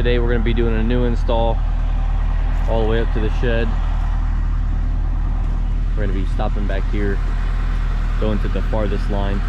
Today we're going to be doing a new install all the way up to the shed. We're going to be stopping back here, going to the farthest line.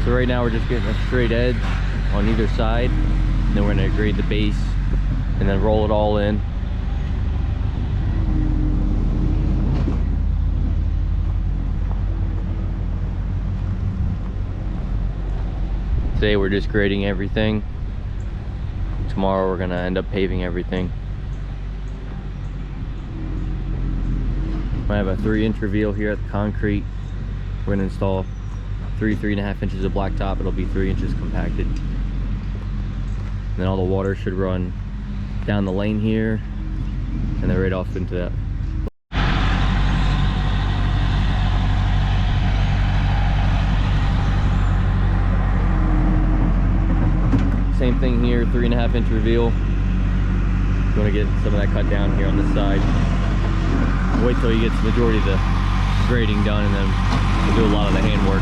So right now we're just getting a straight edge on either side, and then we're going to grade the base and then roll it all in. Today we're just grading everything. Tomorrow we're going to end up paving everything. I have a 3-inch reveal here at the concrete. We're going to install 3.5 inches of blacktop. It'll be 3 inches compacted. And then all the water should run down the lane here and then right off into that. Same thing here, 3.5 inch reveal. You want to get some of that cut down here on this side. Wait till you get the majority of the grading done, and then we'll do a lot of the handwork.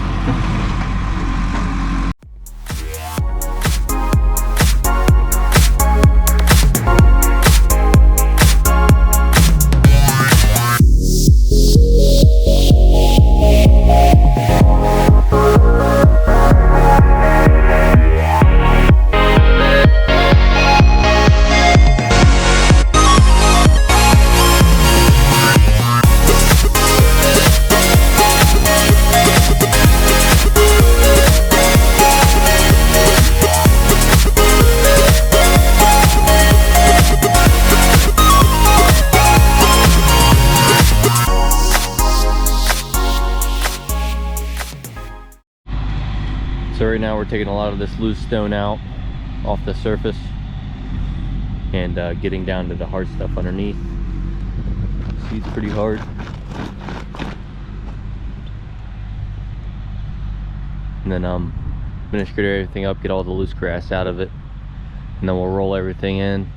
So right now we're taking a lot of this loose stone out off the surface and getting down to the hard stuff underneath. See, it's pretty hard. And then finish grading everything up, get all the loose grass out of it, and then we'll roll everything in.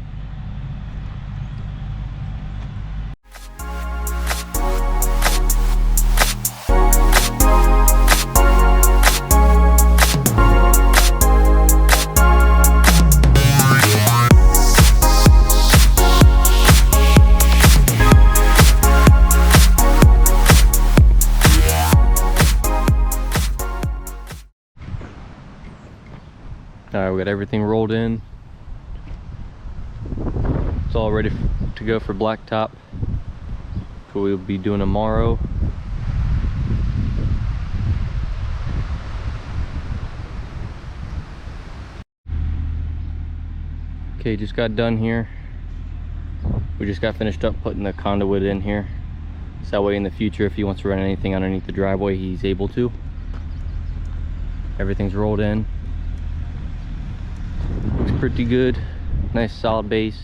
Alright, we got everything rolled in. It's all ready to go for blacktop. That's what we'll be doing tomorrow. Okay, just got done here. We just got finished up putting the conduit in here. So that way in the future, if he wants to run anything underneath the driveway, he's able to. Everything's rolled in. Looks pretty good. Nice solid base.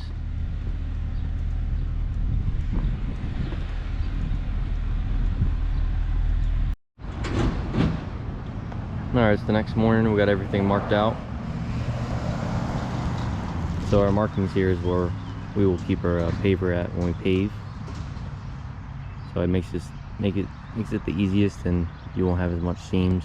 Alright, it's the next morning. We got everything marked out. So our markings here is where we will keep our paver at when we pave. So it makes it the easiest, and you won't have as much seams.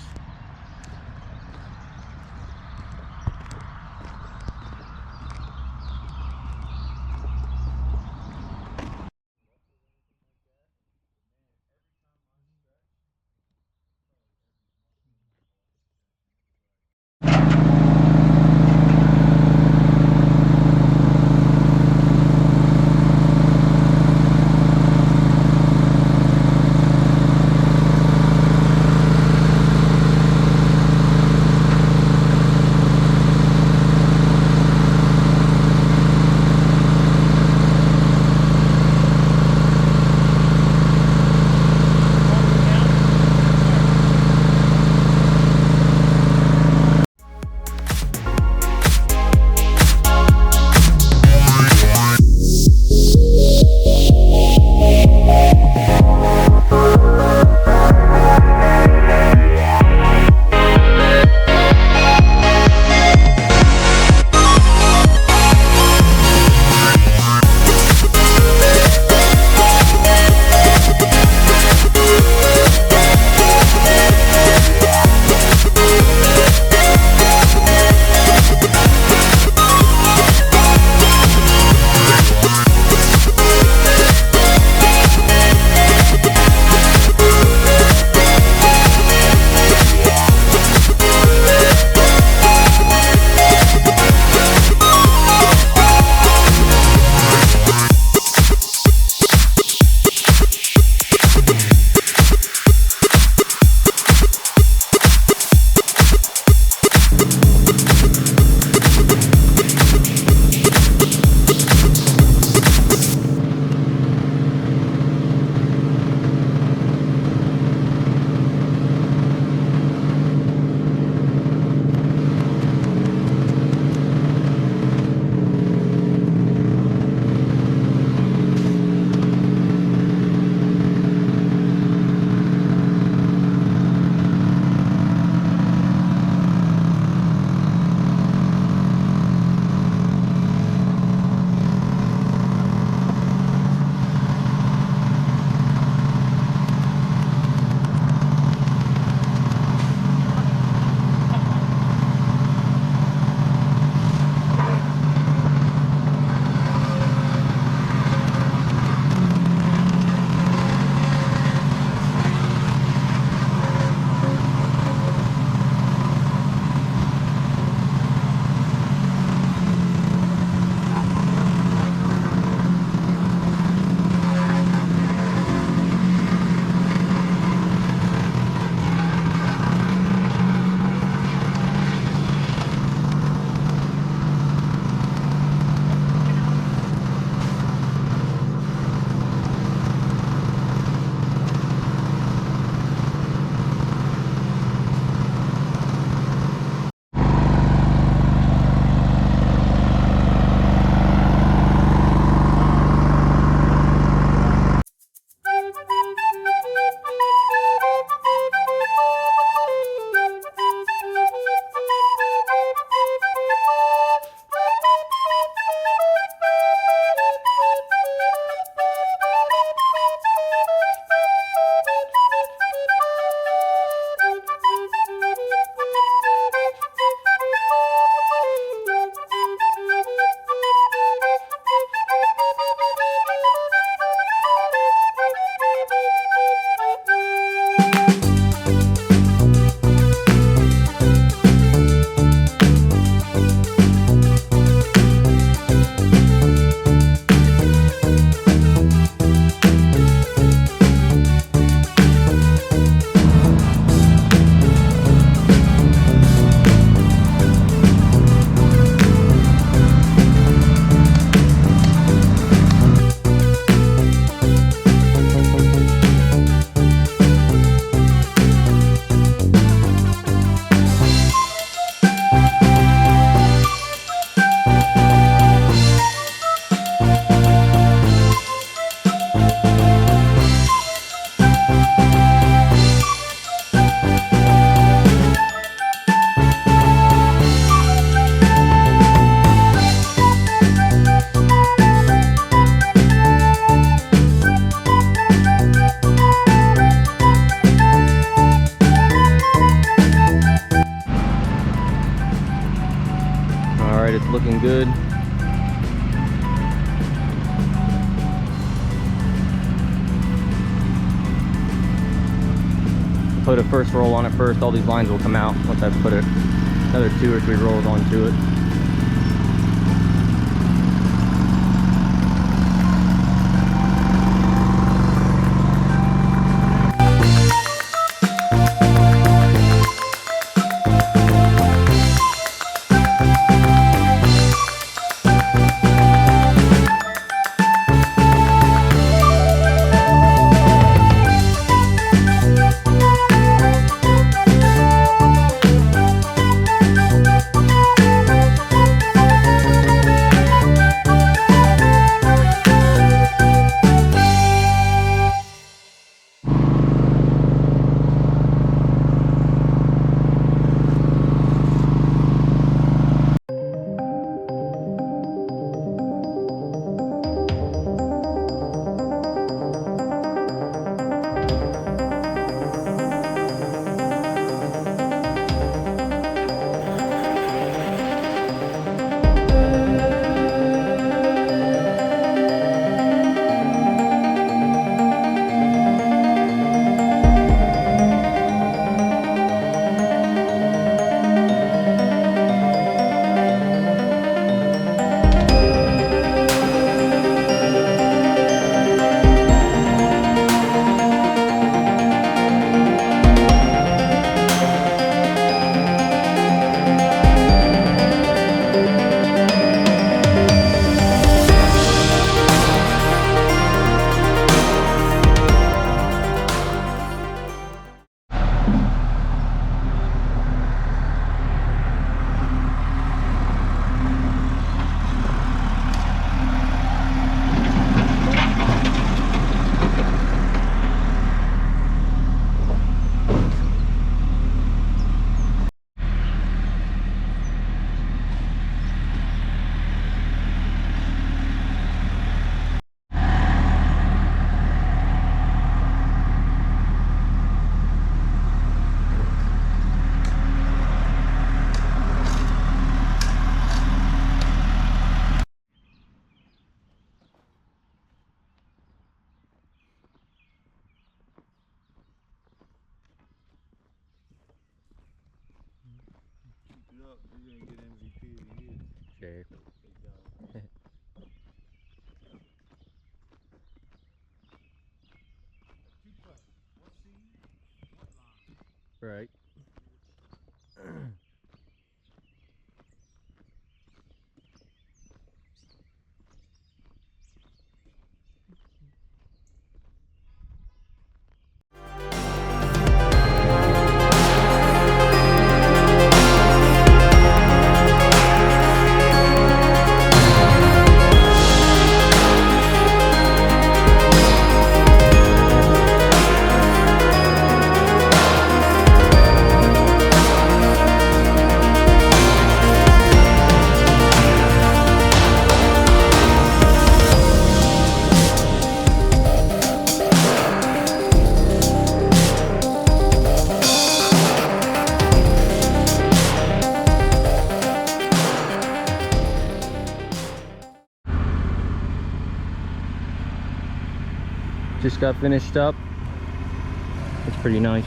right, it's looking good. Put a first roll on it first. All these lines will come out once I put another 2 or 3 rolls onto it. Up, you're gonna get MVP of the year. Sure. Big dog. Two questions. What seed? What line? Right. Just got finished up. It's pretty nice.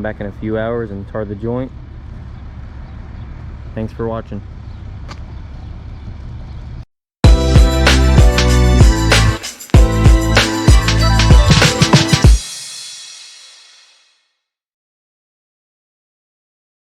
come back in a few hours and tar the joint. Thanks for watching.